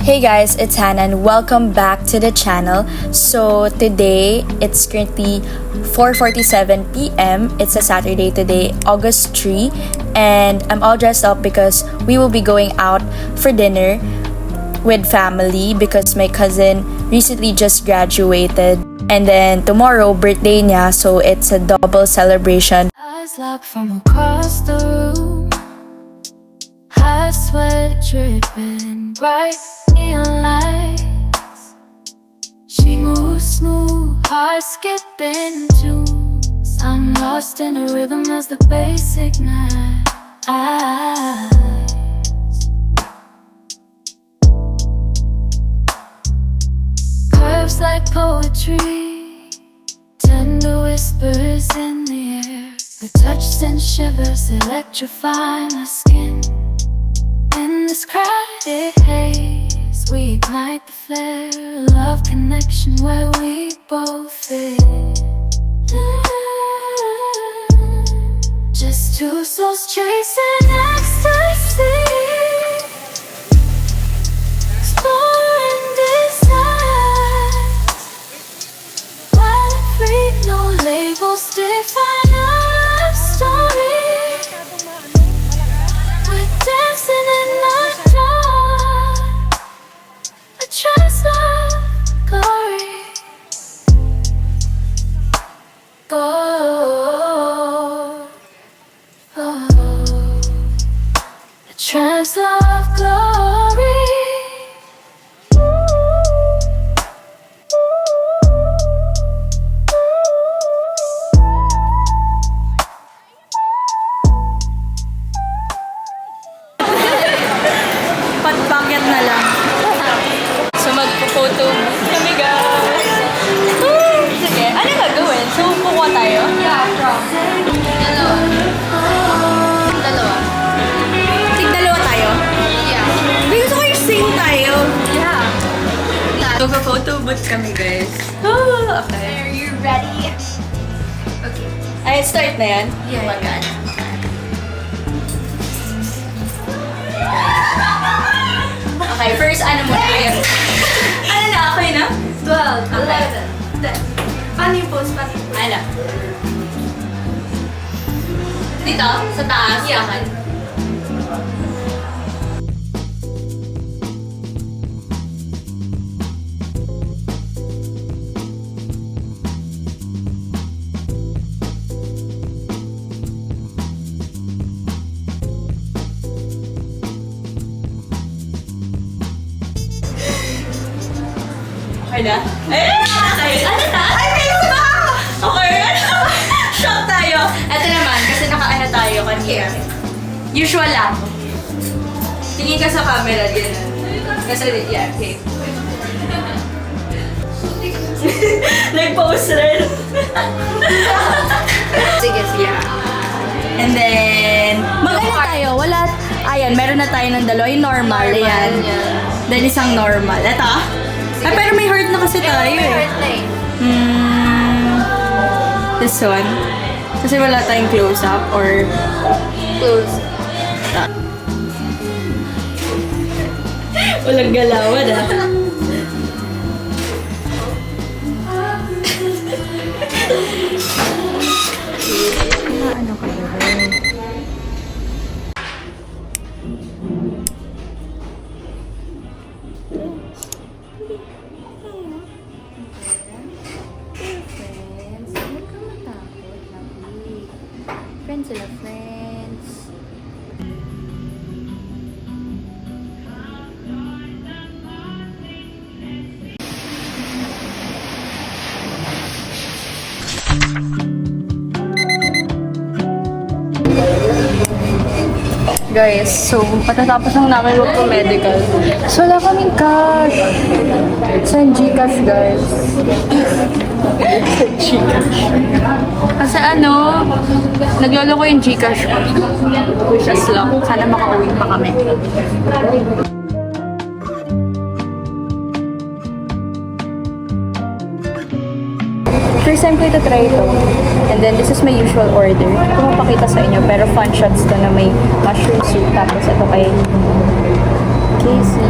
Hey guys, it's Hannah and welcome back to the channel. So today, it's currently 4:47 p.m. It's a Saturday today, August 3, and I'm all dressed up because we will be going out for dinner with family because my cousin recently just graduated. And then tomorrow, birthday niya, so it's a double celebration. Eyes locked from across the room, hot sweat dripping, bright neon lights. She moves smooth, heart skipping tunes. I'm lost in a rhythm as the bass ignites. Curves like poetry, tender whispers in the air. The touch sends shivers, electrify my skin. In this crowded haze, we ignite the flare. Love connection where we both fit. Just two souls chasing ecstasy, exploring desires. Wild free, no labels define our story. We're dancing in the dark, a trance of glory. A trance of glory. Patpakit na lang. So magpo-photo kami guys. Sige, ano gagawin? So kukuha tayo? Yeah, from. Dalawa. Tig-dalawa tayo? Yeah. Gusto ko yung same tayo. Yeah. Magpo-photo booth kami guys. Oh, okay. Are you ready? Okay. Ay, start na yan? Yeah. Oh my God. Okay, first ano muna kayo? Ano na? Okay na? 12, 11, 10. Paano yung pose? Paano yung pose? Ano? Dito? Sa taas? Yeah. Okay na? Okay. Ano na? Ay, meron ba? Okay. Shock tayo. Ito naman, kasi naka-ano tayo kanina. Usual lang. Tingin ka sa camera, gano'n. Kasi, yeah, okay. Nag-pose rin. Sige, sige. And then, mag-ano tayo? Wala, ayan, meron na tayo ng dalawa. Yung normal, ayan. Then isang normal. Ito? Ay, pero may heart na kasi tayo May eh. heart na eh. This one. Kasi wala tayong close-up or... Close. Walang galawan ah. Ano ka ba? Friends sila, friends. Guys, so patatapos lang namin magpo-medical. So wala kaming cash. Saan Gcash, guys? Gcash. Kasi ano, naglolo ko yung Gcash ko. Just lang. Sana makauwi pa kami. First time ko ito try ito. And then this is my usual order. Ito mapakita sa inyo. Pero fun shots to na may mushroom soup. Tapos ito kay Casey.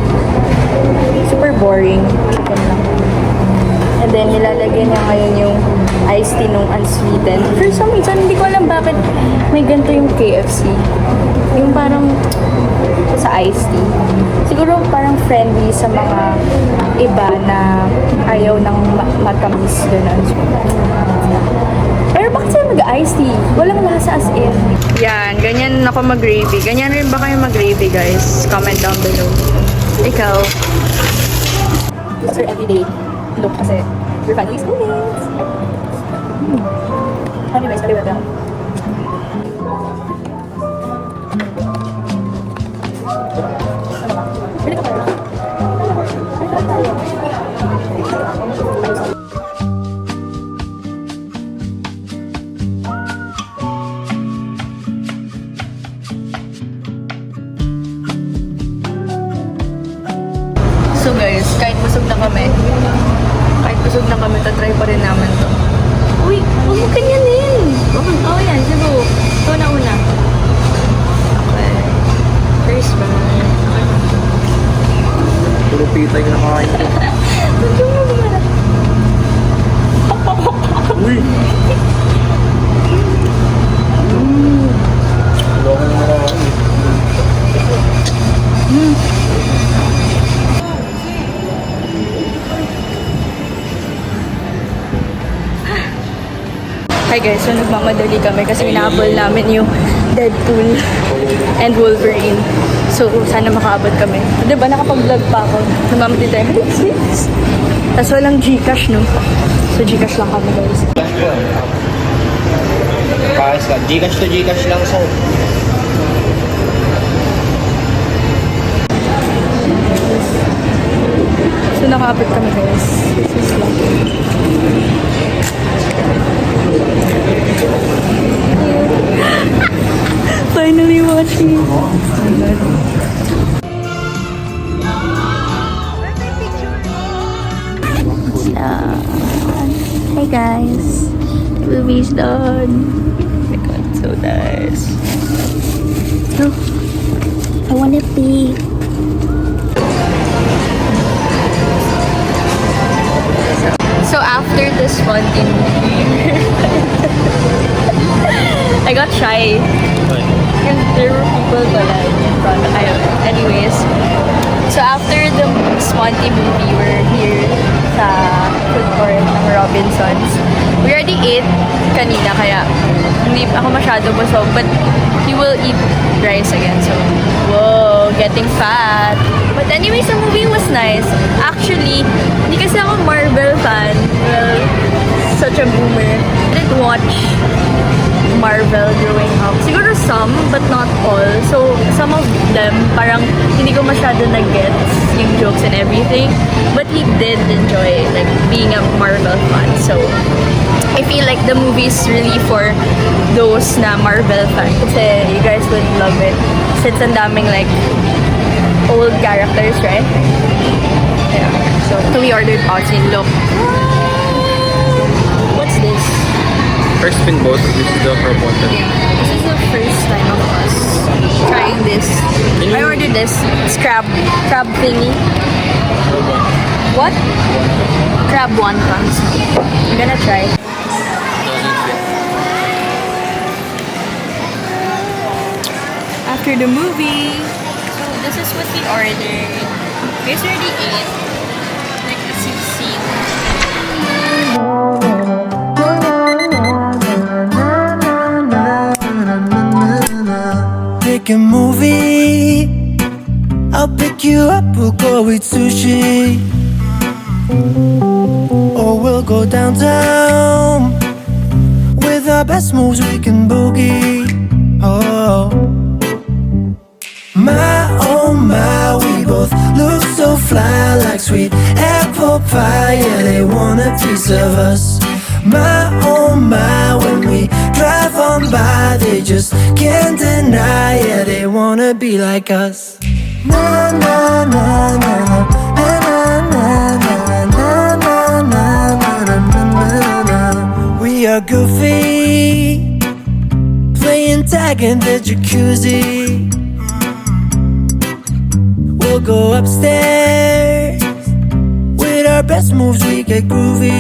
boring chicken lang. And then, nilalagyan niya ngayon yung iced tea nung unsweetened. For some reason, hindi ko alam bakit may ganito yung KFC. Yung parang sa iced tea. Siguro parang friendly sa mga iba na ayaw ng matamis. Ganun. Pero bakit sila mag-iced tea? Walang lasa as in. Yan, ganyan ako mag-gravy. Ganyan rin ba kayo mag-gravy, guys? Comment down below. Ikaw? It's our everyday look kasi your family is students. Anyways, pwede ba? Pwede ka pa rin. So guys, kahit busog na kami, tatry pa rin namin to. Uy, huwag mo kanyanin! Oh yan, sige. Ito na una. Okay. First one. Puro pita yung nakakain ko. Uy! Loko na nakakain. Hi guys, so nagmamadali kami kasi inaabol namin yung Deadpool and Wolverine. So, sana makaabot kami. Diba, nakapag-vlog pa ako. Nagmamadali tayo. Tapos walang Gcash, no? So, Gcash lang kami, guys. Pares ka. Gcash to Gcash lang, sir. So, nakaabot kami, guys. This is lang. Finally watching. Oh my God. Hey guys, the movie's done. Oh my God, so nice. No, I wanna pee. So after this one I got shy. Because there were people pala in front. Anyways, so after the Sponty movie, we're here sa food court ng Robinsons. We already ate kanina, kaya hindi ako masyado busog. But he will eat rice again. So, whoa, getting fat. But anyways, the movie was nice. Actually, hindi kasi ako Marvel fan. Well, such a boomer. I didn't watch Marvel growing up. Siguro some, but not all. So, some of them, parang hindi ko masyado nag-gets yung jokes and everything. But he did enjoy, like, being a Marvel fan. So, I feel like the movie is really for those na Marvel fan. Kasi you guys would love it. Since ang daming, like, old characters, right? Yeah. So we ordered Aussie. Look. What's this? First spin boat. This is the proponent. This is the first time of us trying this. I ordered this. It's crab thingy. What? Crab wontons. I'm gonna try. After the movie, so this is what we ordered. We already ate. Like as you've seen. Pick a movie, I'll pick you up, we'll go eat sushi. Or we'll go downtown, with our best moves we can boogie. Oh my, we both look so fly, like sweet apple pie. Yeah, they want a piece of us. My oh my, when we drive on by, they just can't deny. Yeah, they wanna be like us. Na na na na na na na na na na na na na. We are goofy, playing tag in the jacuzzi. We'll go upstairs, with our best moves, we get groovy.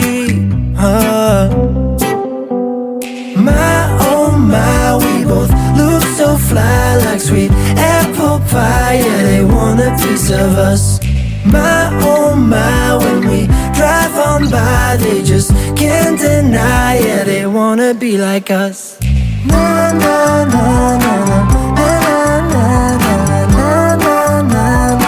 My oh my, we both look so fly like sweet apple pie. Yeah, they want a piece of us. My oh my, when we drive on by, they just can't deny. Yeah, they wanna be like us. Na na na na na na na na na na na na.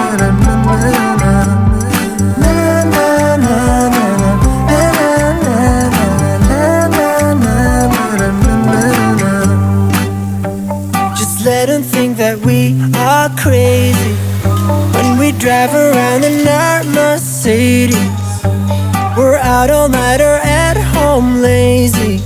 Let them think that we are crazy when we drive around in our Mercedes. We're out all night or at home lazy.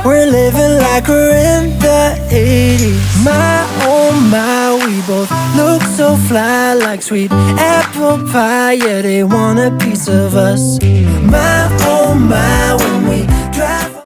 We're living like we're in the 80s. My oh my, we both look so fly like sweet apple pie. Yeah, they want a piece of us. My oh my, when we